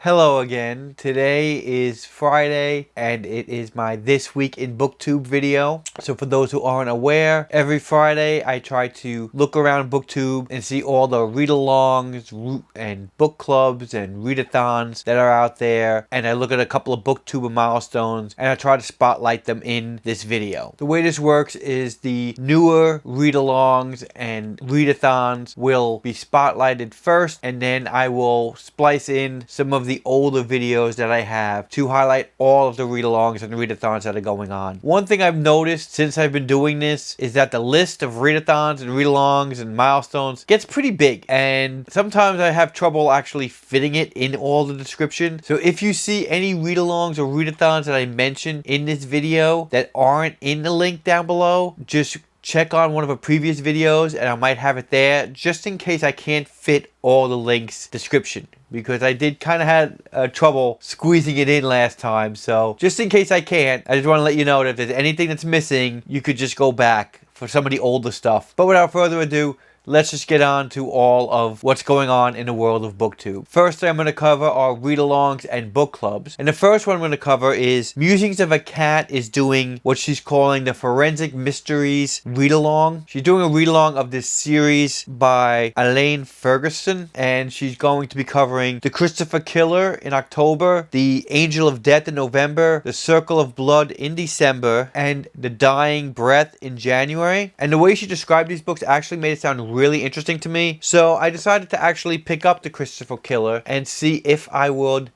Hello again. Today is Friday and it is my This Week in BookTube video. So for those who aren't aware, every Friday I try to look around BookTube and see all the read-alongs and book clubs and readathons that are out there, and I look at a couple of BookTuber milestones and I try to spotlight them in this video. The way this works is the newer read-alongs and readathons will be spotlighted first, and then I will splice in some of the older videos that I have to highlight all of the read-alongs and readathons that are going on. One thing I've noticed since I've been doing this is that the list of readathons and read-alongs and milestones gets pretty big, and sometimes I have trouble actually fitting it in all the description. So if you see any read-alongs or readathons that I mentioned in this video that aren't in the link down below, just check on one of the previous videos and I might have it there, just in case I can't fit all the links description, because I did kind of had trouble squeezing it in last time. So just in case I can't, I just want to let you know that if there's anything that's missing, you could just go back for some of the older stuff. But without further ado, let's just get on to all of what's going on in the world of BookTube. First, I'm going to cover our read-alongs and book clubs. And the first one I'm going to cover is Musings of a Cat is doing what she's calling the Forensic Mysteries read-along. She's doing a read-along of this series by Elaine Ferguson, and she's going to be covering The Christopher Killer in October, The Angel of Death in November, The Circle of Blood in December, and The Dying Breath in January. And the way she described these books actually made it sound really interesting to me, so I decided to actually pick up The Christopher Killer and see if I would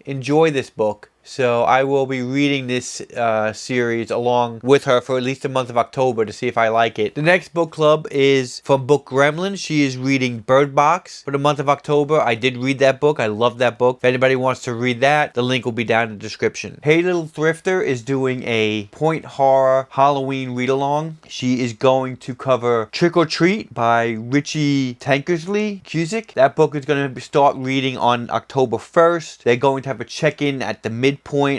enjoy this book. So I will be reading this series along with her for at least the month of October to see if I like it. The next book club is from Book Gremlin. She is reading Bird Box for the month of October. I did read that book. I love that book. If anybody wants to read that, the link will be down in the description. Hey Little Thrifter is doing a Point Horror Halloween read-along. She is going to cover Trick or Treat by Richie Tankersley Cusick. That book is going to start reading on October 1st. They're going to have a check-in at the midpoint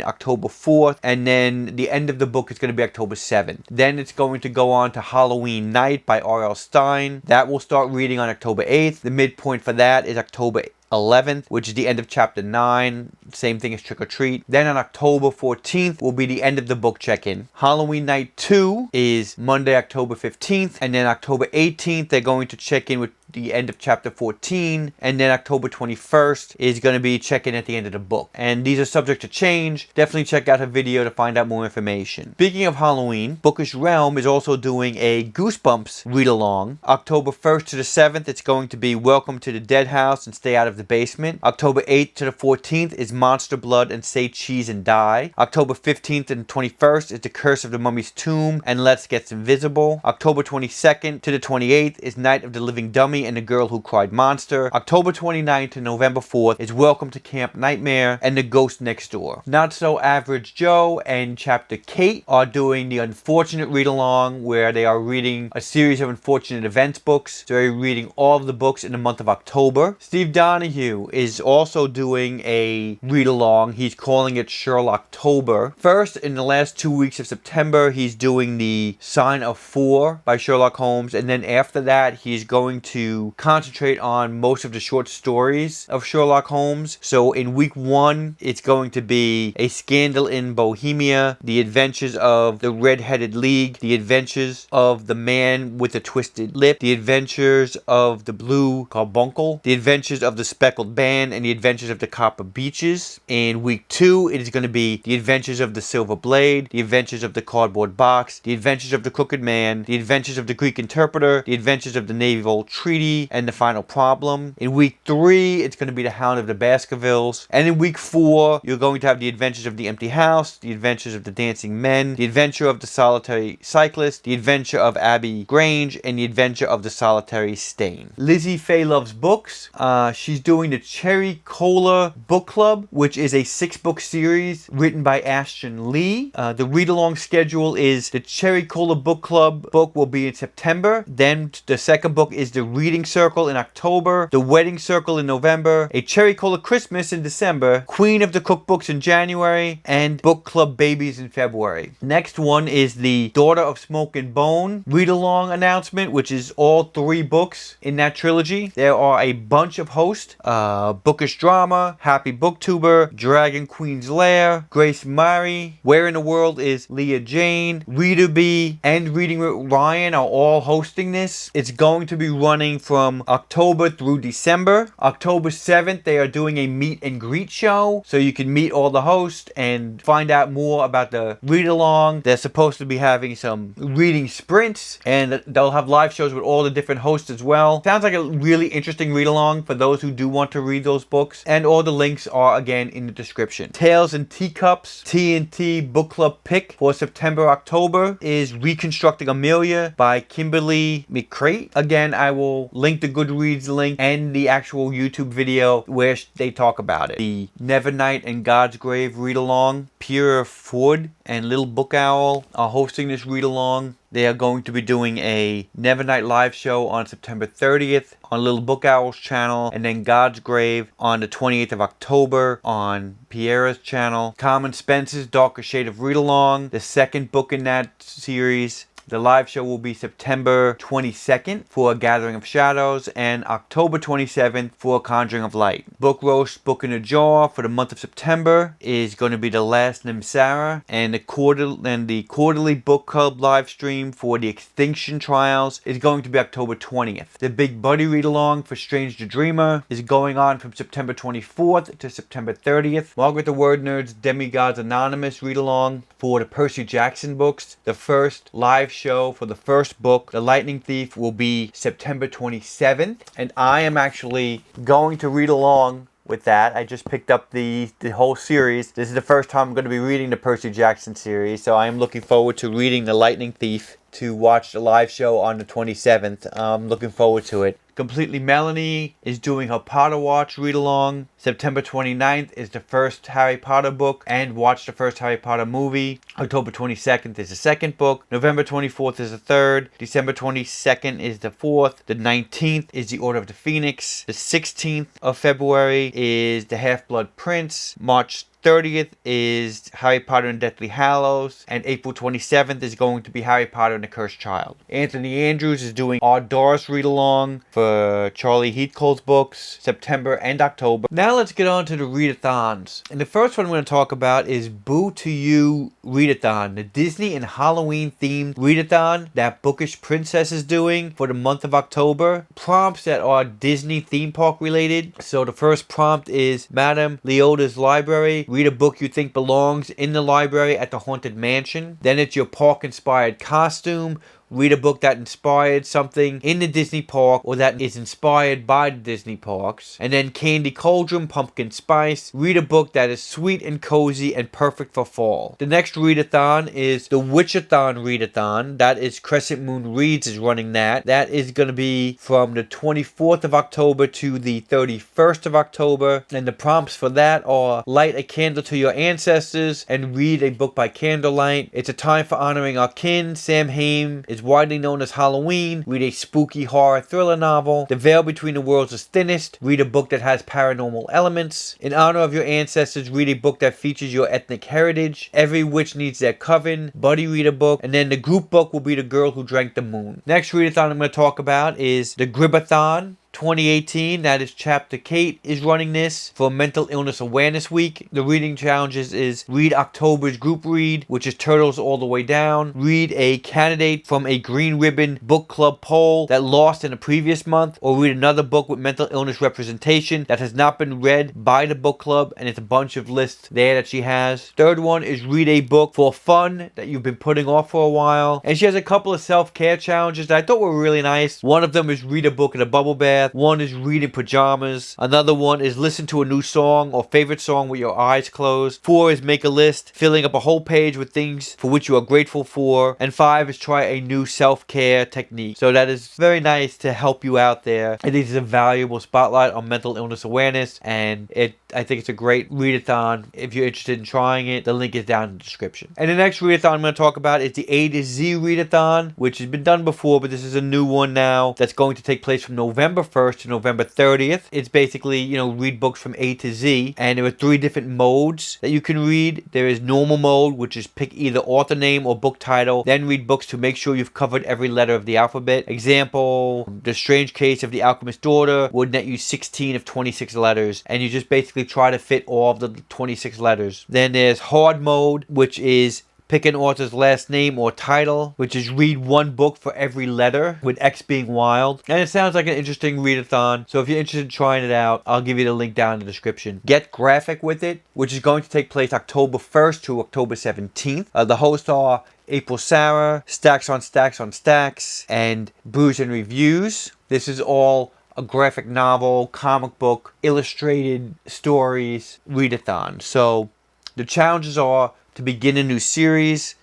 October 4th, and then the end of the book is going to be October 7th. Then it's going to go on to Halloween Night by R.L. Stine. That will start reading on October 8th. The midpoint for that is October 11th, which is the end of chapter 9. Same thing as Trick or Treat. Then on October 14th will be the end of the book check-in. Halloween Night 2 is Monday, October 15th, and then October 18th they're going to check in with the end of chapter 14, and then October 21st is going to be check-in at the end of the book. And these are subject to change. Definitely check out her video to find out more information. Speaking of Halloween, Bookish Realm is also doing a Goosebumps read-along. October 1st to the 7th, it's going to be Welcome to the Dead House and Stay Out of the Basement. October 8th to the 14th is Monster Blood and Say Cheese and Die. October 15th and 21st is The Curse of the Mummy's Tomb and Let's Get Invisible. October 22nd to the 28th is Night of the Living Dummy and The Girl Who Cried Monster. October 29th to November 4th is Welcome to Camp Nightmare and The Ghost Next Door. NotSoAverageJo and chaptercviii are doing the Unfortunate read-along, where they are reading a series of Unfortunate Events books. So they're reading all of the books in the month of October. Steve Donoghue is also doing a read-along. He's calling it Sherlocktober. First, in the last 2 weeks of September, he's doing the Sign of Four by Sherlock Holmes, and then after that, he's going to concentrate on most of the short stories of Sherlock Holmes. So in week 1, it's going to be A Scandal in Bohemia, The Adventures of the Red-Headed League, The Adventures of the Man with the Twisted Lip, The Adventures of the Blue Carbuncle, The Adventures of the Speckled Band, and The Adventures of the Copper Beeches. In week 2, it is going to be The Adventures of the Silver Blade, The Adventures of the Cardboard Box, The Adventures of the Crooked Man, The Adventures of the Greek Interpreter, The Adventures of the Naval Treaty, and The Final Problem. In week 3, it's going to be The Hound of the Baskervilles. And in week 4, you're going to have The Adventures of the Empty House, The Adventures of the Dancing Men, The Adventure of the Solitary Cyclist, The Adventure of Abbey Grange, and The Adventure of the Solitary Stain. Lizzie Faye Loves Books. She's doing the Cherry Cola Book Club, which is a 6-book series written by Ashton Lee. The read-along schedule is the Cherry Cola Book Club book will be in September. Then the second book is the Read Reading Circle in October, The Wedding Circle in November, A Cherry Cola Christmas in December, Queen of the Cookbooks in January, and Book Club Babies in February. Next one is the Daughter of Smoke and Bone read-along announcement, which is all 3 books in that trilogy. There are a bunch of hosts, Bookish Drama, Happy BookTuber, Dragon Queen's Lair, Grace Murray, Where in the World is Leah Jane, Readerbee, and Reading with Ryan are all hosting this. It's going to be running from October through December. October 7th, they are doing a meet and greet show, so you can meet all the hosts and find out more about the read-along. They're supposed to be having some reading sprints, and they'll have live shows with all the different hosts as well. Sounds like a really interesting read-along for those who do want to read those books, and all the links are again in the description. Tales and Teacups T&T Book Club pick for September-October is Reconstructing Amelia by Kimberly McCrate. Again, I will link the Goodreads link and the actual YouTube video where they talk about it. The NEVERNIGHT and GODSGRAVE read-along. Piera, Forde, and Little Book Owl are hosting this read-along. They are going to be doing a NEVERNIGHT live show on September 30th on Little Book Owl's channel, and then GODSGRAVE on the 28th of October on Piera's channel. Common Spence's Darker Shade of Read-along, the second book in that series. The live show will be September 22nd for A Gathering of Shadows and October 27th for A Conjuring of Light. Book Roast Book in a Jar for the month of September is going to be The Last Nimsara, and the quarterly book club live stream for The Extinction Trials is going to be October 20th. The Big Buddy Readalong for Strange the Dreamer is going on from September 24th to September 30th. Margaret the Word Nerd's Demigods Anonymous Readalong for the Percy Jackson books. The first live show for the first book, The Lightning Thief, will be September 27th, and I am actually going to read along with that. I just picked up the whole series. This is the first time I'm going to be reading the Percy Jackson series, so I am looking forward to reading The Lightning Thief to watch the live show on the 27th. I'm looking forward to it. Completely Melanie is doing her Potter Watch read-along. September 29th is the first Harry Potter book, and watch the first Harry Potter movie. October 22nd is the second book. November 24th is the third. December 22nd is the fourth. The 19th is The Order of the Phoenix. The 16th of February is The Half-Blood Prince. March 30th is Harry Potter and Deathly Hallows, and April 27th is going to be Harry Potter and the Cursed Child. Anthony Andrews is doing our Doris read-along for Charlie Heathcote's books, September and October. Now let's get on to the readathons. And the first one I'm going to talk about is Boo to You Readathon, the Disney and Halloween themed readathon that Bookish Princess is doing for the month of October. Prompts that are Disney theme park related. So the first prompt is Madame Leota's Library. Read a book you think belongs in the library at the Haunted Mansion. Then it's your park-inspired costume. Read a book that inspired something in the Disney park or that is inspired by the Disney parks. And then Candy Cauldron, Pumpkin Spice. Read a book that is sweet and cozy and perfect for fall. The next readathon is the Witchathon Readathon. That is Crescent Moon Reads is running that. That is going to be from the 24th of October to the 31st of October. And the prompts for that are light a candle to your ancestors and read a book by candlelight. It's a time for honoring our kin. Sam Hain is widely known as Halloween. Read a spooky horror thriller novel. The Veil Between the Worlds is thinnest. Read a book that has paranormal elements. In honor of your ancestors, read a book that features your ethnic heritage. Every Witch Needs Their Coven. Buddy read a book. And then the group book will be The Girl Who Drank the Moon. Next readathon I'm going to talk about is the Gribathon 2018. That is chaptercviii is running this for Mental Illness Awareness Week. The reading challenges is read October's group read, which is Turtles All the Way Down. Read a candidate from a Green Ribbon book club poll that lost in the previous month, or read another book with mental illness representation that has not been read by the book club, and it's a bunch of lists there that she has. Third one is read a book for fun that you've been putting off for a while, and she has a couple of self-care challenges that I thought were really nice. One of them is read a book in a bubble bath. One is read in pajamas. Another one is listen to a new song or favorite song with your eyes closed. 4 is make a list, filling up a whole page with things for which you are grateful for. And 5 is try a new self-care technique. So that is very nice to help you out there. It is a valuable spotlight on mental illness awareness, and I think it's a great readathon. If you're interested in trying it, the link is down in the description. And the next readathon I'm going to talk about is the A to Z readathon, which has been done before, but this is a new one now that's going to take place from November 1st to November 30th. It's basically, read books from A to Z, and there are 3 different modes that you can read. There is normal mode, which is pick either author name or book title, then read books to make sure you've covered every letter of the alphabet. Example, The Strange Case of the Alchemist's Daughter would net you 16 of 26 letters, and you just basically try to fit all of the 26 letters. Then there's hard mode, which is pick an author's last name or title, which is read 1 book for every letter, with X being wild. And it sounds like an interesting readathon, so if you're interested in trying it out, I'll give you the link down in the description. Get graphic with it, which is going to take place October 1st to October 17th. The hosts are April Sarah, Stacks on Stacks on Stacks, and Brews and Reviews. This is all a graphic novel, comic book, illustrated stories readathon. So the challenges are to begin a new series,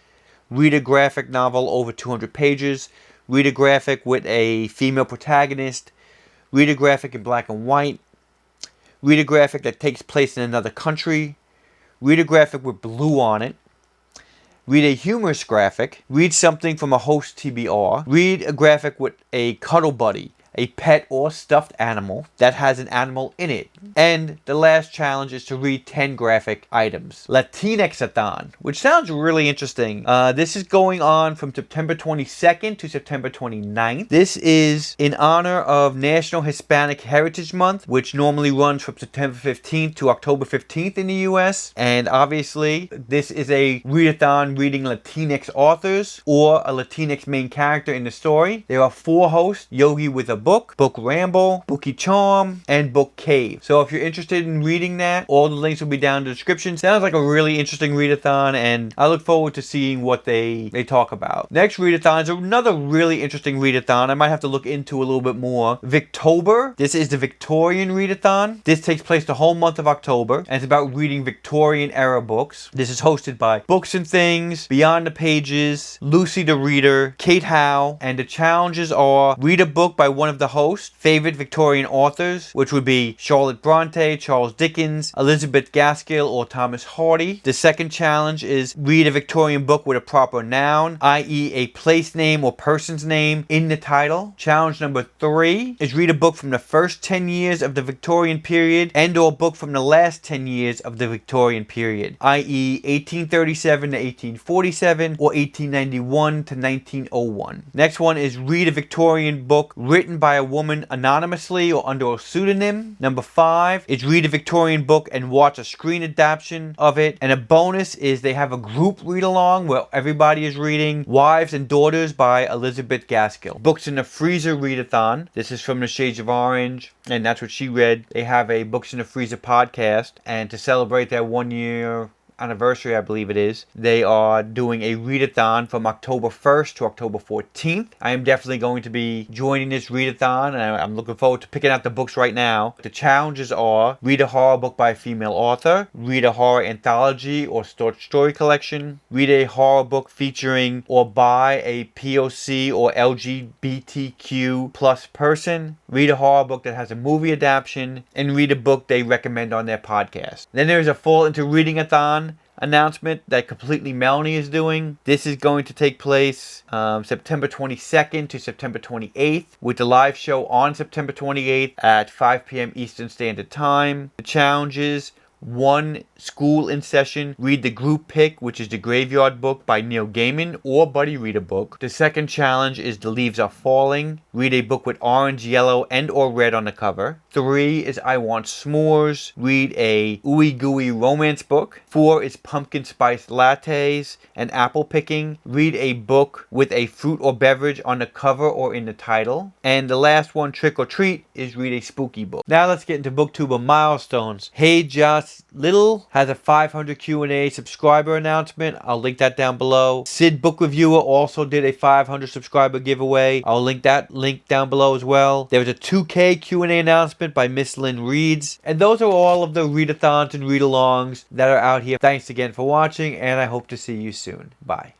read a graphic novel over 200 pages, read a graphic with a female protagonist, read a graphic in black and white, read a graphic that takes place in another country, read a graphic with blue on it, read a humorous graphic, read something from a host TBR, read a graphic with a cuddle buddy, a pet or stuffed animal that has an animal in it. And the last challenge is to read 10 graphic items. Latinxathon, which sounds really interesting. This is going on from September 22nd to September 29th. This is in honor of National Hispanic Heritage Month, which normally runs from September 15th to October 15th in the US. And obviously, this is a readathon reading Latinx authors or a Latinx main character in the story. There are 4 hosts: Yogi with a Book, Book Ramble, Bookie Charm, and Book Cave. So if you're interested in reading that, all the links will be down in the description. Sounds like a really interesting readathon, and I look forward to seeing what they talk about. Next readathon is another really interesting readathon. I might have to look into a little bit more. Victober. This is the Victorian readathon. This takes place the whole month of October, and it's about reading Victorian era books. This is hosted by Books and Things, Beyond the Pages, Lucy the Reader, Kate Howe, and the challenges are read a book by one of the hosts' favorite Victorian authors, which would be Charlotte Bronte, Charles Dickens, Elizabeth Gaskell, or Thomas Hardy. The second challenge is read a Victorian book with a proper noun, i.e. a place name or person's name in the title. Challenge number 3 is read a book from the first 10 years of the Victorian period and or book from the last 10 years of the Victorian period, i.e. 1837 to 1847 or 1891 to 1901. Next one is read a Victorian book written by a woman anonymously or under a pseudonym. Number 5 is read a Victorian book and watch a screen adaptation of it. And a bonus is they have a group read along where everybody is reading Wives and Daughters by Elizabeth Gaskell. Books in the Freezer readathon. This is from the Shades of Orange, and that's what she read. They have a Books in the Freezer podcast, and to celebrate their 1-year anniversary, I believe it is, they are doing a readathon from October 1st to October 14th. I am definitely going to be joining this readathon, and I'm looking forward to picking out the books right now. The challenges are read a horror book by a female author, read a horror anthology or short story collection, read a horror book featuring or by a POC or LGBTQ plus person, read a horror book that has a movie adaptation, and read a book they recommend on their podcast. Then there's a Fall Into Reading-a-thon announcement that Completely Melanie is doing. This is going to take place September 22nd to September 28th, with the live show on September 28th at 5 p.m. Eastern Standard Time. The challenges: 1. School in session. Read the group pick, which is The Graveyard Book by Neil Gaiman or Buddy Reader book. The second challenge is The Leaves Are Falling. Read a book with orange, yellow, and or red on the cover. 3 is I Want S'mores. Read a ooey gooey romance book. 4 is Pumpkin Spice Lattes and Apple Picking. Read a book with a fruit or beverage on the cover or in the title. And the last one, Trick or Treat, is read a spooky book. Now let's get into BookTuber milestones. Hey Josh Little has a 500 Q&A subscriber announcement. I'll link that down below. Sid Book Reviewer also did a 500 subscriber giveaway. I'll link that link down below as well. There was a 2K Q&A announcement by Miss Lynn Reads. And those are all of the readathons and readalongs that are out here. Thanks again for watching, and I hope to see you soon. Bye.